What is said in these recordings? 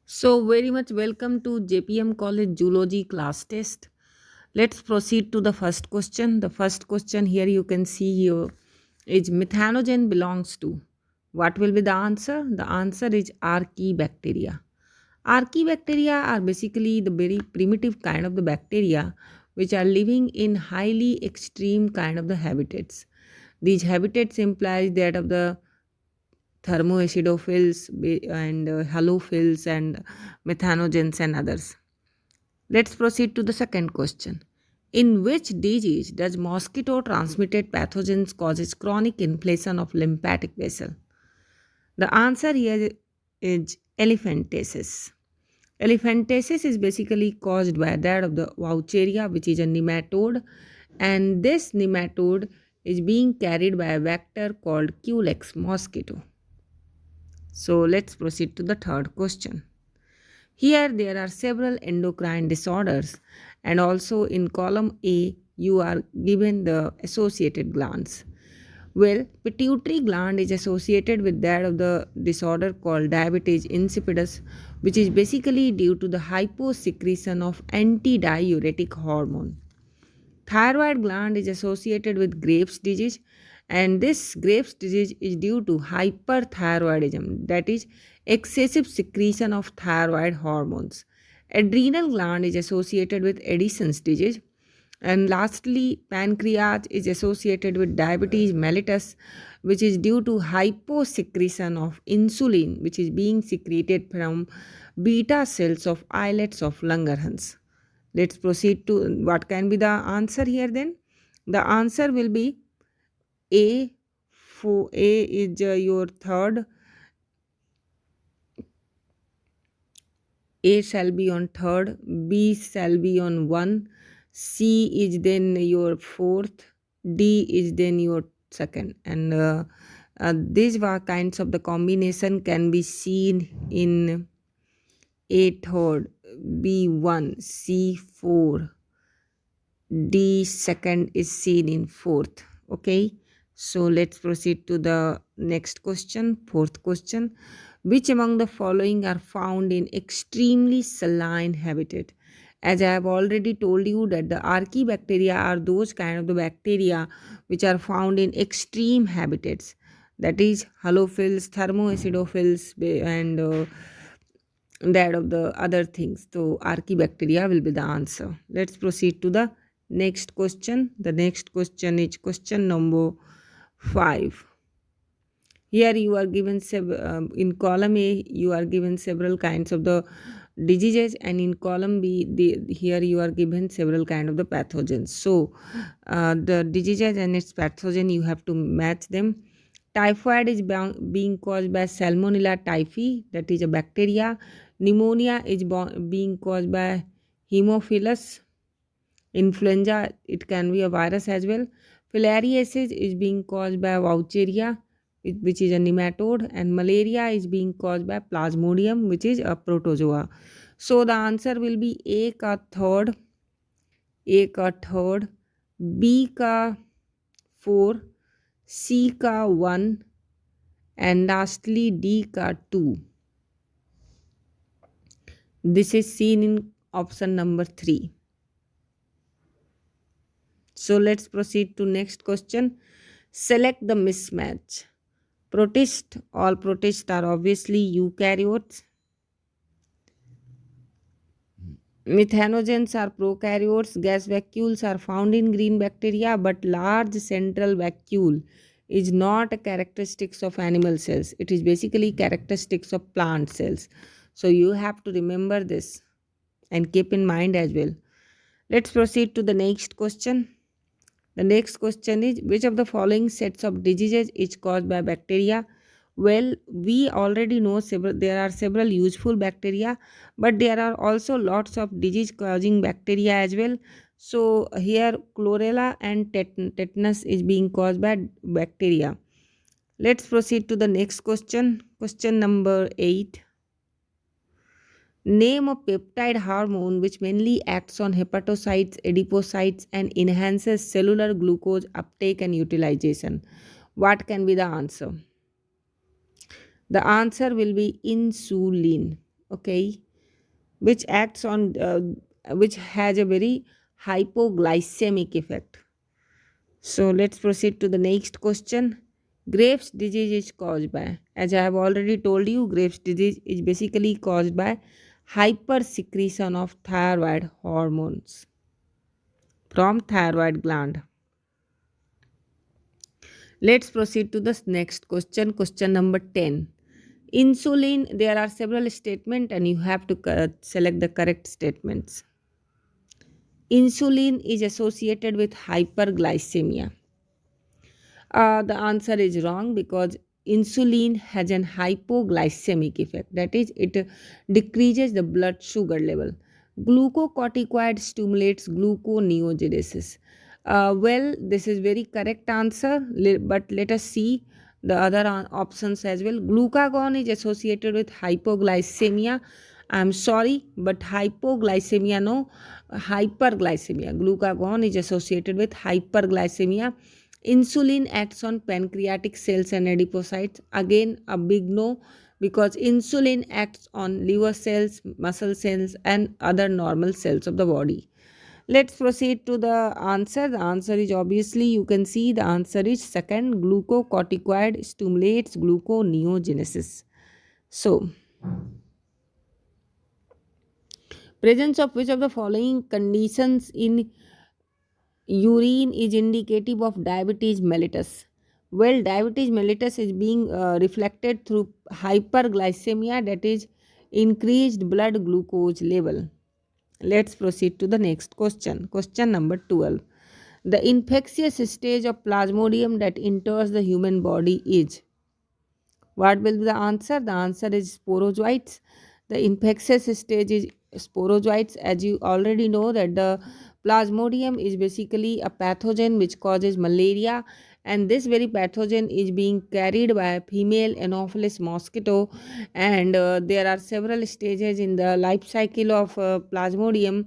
So, very much welcome to JPM College Zoology class test. Let's proceed to the first question. The first question here you can see here is methanogen belongs to. What will be the answer? The answer is Archaebacteria. Archaebacteria are basically the very primitive kind of the bacteria which are living in highly extreme kind of the habitats. These habitats imply that of the thermoacidophils and halophils and methanogens and others. Let's proceed to the second question. In which disease does mosquito transmitted pathogens causes chronic inflammation of lymphatic vessel? The answer here is elephantiasis. Elephantiasis is basically caused by that of the Vaucheria, which is a nematode, and this nematode is being carried by a vector called Culex mosquito. So let's proceed to the third question. Here there are several endocrine disorders, and also in column A you are given the associated glands. Well, pituitary gland is associated with that of the disorder called diabetes insipidus, which is basically due to the hyposecretion of antidiuretic hormone. Thyroid gland is associated with Graves' disease, and this Graves' disease is due to hyperthyroidism, that is, excessive secretion of thyroid hormones. Adrenal gland is associated with Addison's disease, and lastly, pancreas is associated with diabetes mellitus, which is due to hyposecretion of insulin, which is being secreted from beta cells of islets of Langerhans. Let's proceed to what can be the answer here then. The answer will be A. For A is your third. A shall be on third. B shall be on one. C is then your fourth. D is then your second. And these were kinds of the combination can be seen in A third, B one, C four, D second is seen in fourth. Okay. So let's proceed to the next question, fourth question. Which among the following are found in extremely saline habitat? As I have already told you that the archaebacteria are those kind of the bacteria which are found in extreme habitats. That is halophils, thermoacidophils, and that of the other things. So archaebacteria will be the answer. Let's proceed to the next question. The next question is question number 5. Here you are given in column A you are given several kinds of the diseases, and in column B here you are given several kind of the pathogens. So the diseases and its pathogen you have to match them. Typhoid is being caused by Salmonella typhi, that is a bacteria. Pneumonia is being caused by Haemophilus. Influenza, it can be a virus as well. Filariasis is being caused by Vaucheria, which is a nematode, and malaria is being caused by Plasmodium, which is a protozoa. So the answer will be A का third, B का 4, C का 1, and lastly D का 2. This is seen in option number 3. So let's proceed to next question. Select the mismatch. Protist, all protists are obviously eukaryotes. Methanogens are prokaryotes. Gas vacuoles are found in green bacteria, but large central vacuole is not a characteristics of animal cells. It is basically characteristics of plant cells. So you have to remember this and keep in mind as well. Let's proceed to the next question. The next question is, which of the following sets of diseases is caused by bacteria? Well, we already know there are several useful bacteria, but there are also lots of disease causing bacteria as well. So here chlorella and tetanus is being caused by bacteria. Let's proceed to the next question. Question number 8. Name a peptide hormone which mainly acts on hepatocytes, adipocytes, and enhances cellular glucose uptake and utilization. What can be the answer? The answer will be insulin. okay, which acts on which has a very hypoglycemic effect. So let's proceed to the next question. Graves' disease is caused by, as I have already told you, Graves' disease is basically caused by hypersecretion of thyroid hormones from thyroid gland. Let's proceed to the next question, question number 10. Insulin, there are several statements and you have to select the correct statements. Insulin is associated with hyperglycemia. The answer is wrong because insulin has an hypoglycemic effect. That is, it decreases the blood sugar level. Glucocorticoid stimulates gluconeogenesis. Well, this is very correct answer, but let us see the other options as well. Glucagon is associated with hypoglycemia. I'm sorry, but hypoglycemia, no, hyperglycemia. Glucagon is associated with hyperglycemia. Insulin acts on pancreatic cells and adipocytes. Again, a big no, because insulin acts on liver cells, muscle cells, and other normal cells of the body. Let's proceed to the answer. The answer is obviously, you can see the answer is second. Glucocorticoid stimulates gluconeogenesis. So, presence of which of the following conditions in urine is indicative of diabetes mellitus? Well, diabetes mellitus is being reflected through hyperglycemia, that is increased blood glucose level. Let's proceed to the next question. Question number 12. The infectious stage of plasmodium that enters the human body is. What will be the answer? The answer is sporozoites. The infectious stage is sporozoites. As you already know that the plasmodium is basically a pathogen which causes malaria, and this very pathogen is being carried by a female anopheles mosquito, and there are several stages in the life cycle of plasmodium.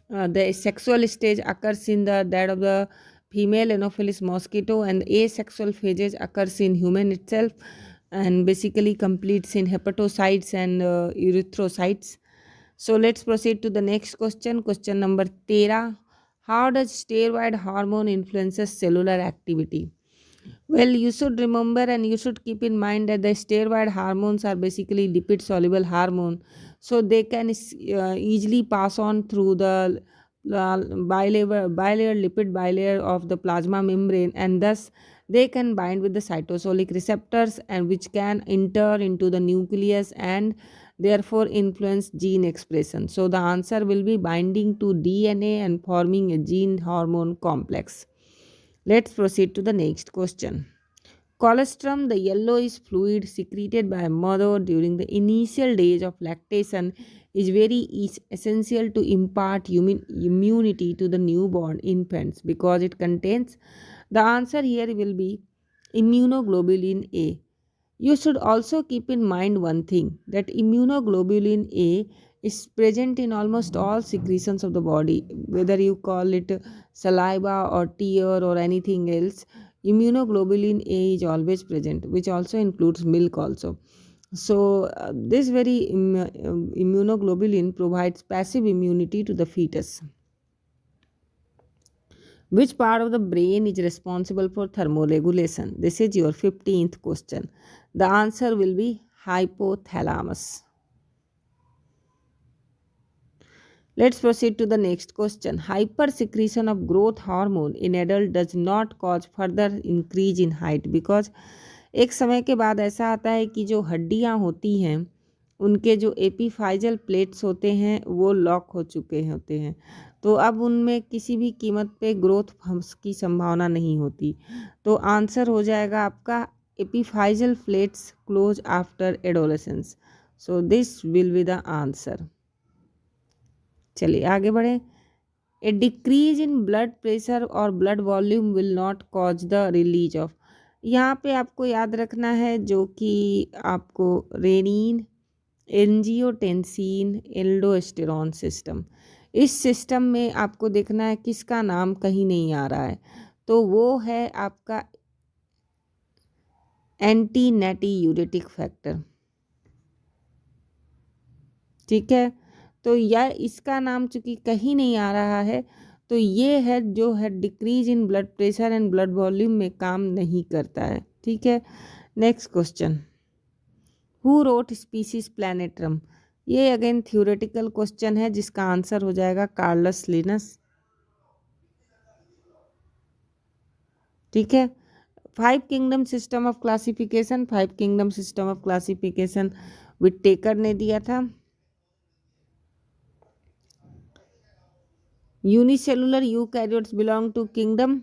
The sexual stage occurs in the that of the female anopheles mosquito, and asexual phases occurs in human itself, and basically completes in hepatocytes and erythrocytes. So let's proceed to the next question. Question number 13. How does steroid hormone influences cellular activity? Well, you should remember and you should keep in mind that the steroid hormones are basically lipid soluble hormone, so they can easily pass on through the bilayer lipid bilayer of the plasma membrane, and thus they can bind with the cytosolic receptors, and which can enter into the nucleus and therefore influence gene expression. So the answer will be binding to DNA and forming a gene hormone complex. Let's proceed to the next question. Colostrum, the yellowish fluid secreted by a mother during the initial days of lactation, is very essential to impart immunity to the newborn infants because it contains. The answer here will be immunoglobulin A. You should also keep in mind one thing, that immunoglobulin A is present in almost all secretions of the body, whether you call it saliva or tear or anything else. Immunoglobulin A is always present, which also includes milk also. So this very immunoglobulin provides passive immunity to the fetus. Which part of the brain is responsible for thermoregulation? This is your 15th question. The answer will be hypothalamus. Let's proceed to the next question. Hypersecretion of growth hormone in adult does not cause further increase in height, because एक समय के बाद ऐसा आता है कि जो हड्डियां होती हैं उनके जो एपीफाइजल प्लेट्स होते हैं वो लॉक हो चुके होते हैं, तो अब उनमें किसी भी कीमत पे ग्रोथ की संभावना नहीं होती। तो आंसर हो जाएगा आपका epiphyseal plates close after adolescence. So this will be the answer. चलिए आगे बढ़े। A decrease in blood pressure और blood volume will not cause the release of. यहाँ पे आपको याद रखना है जो कि आपको रेनिन, एंजियोटेंसिन, एल्डोस्टेरॉन सिस्टम, इस सिस्टम में आपको देखना है किसका नाम कहीं नहीं आ रहा है, तो वो है आपका एंटी नेटी यूरेटिक फैक्टर। ठीक है, तो यह इसका नाम चूंकि कहीं नहीं आ रहा है, तो ये है जो है decrease in blood pressure and blood volume में काम नहीं करता है। ठीक है, next question, who wrote species plantarum. ये अगेन थ्योरेटिकल क्वेश्चन है जिसका आंसर हो जाएगा कार्लस लिनस। ठीक है, five kingdom system of classification, five kingdom system of classification Whittaker ने दिया था। Unicellular eukaryotes belong to kingdom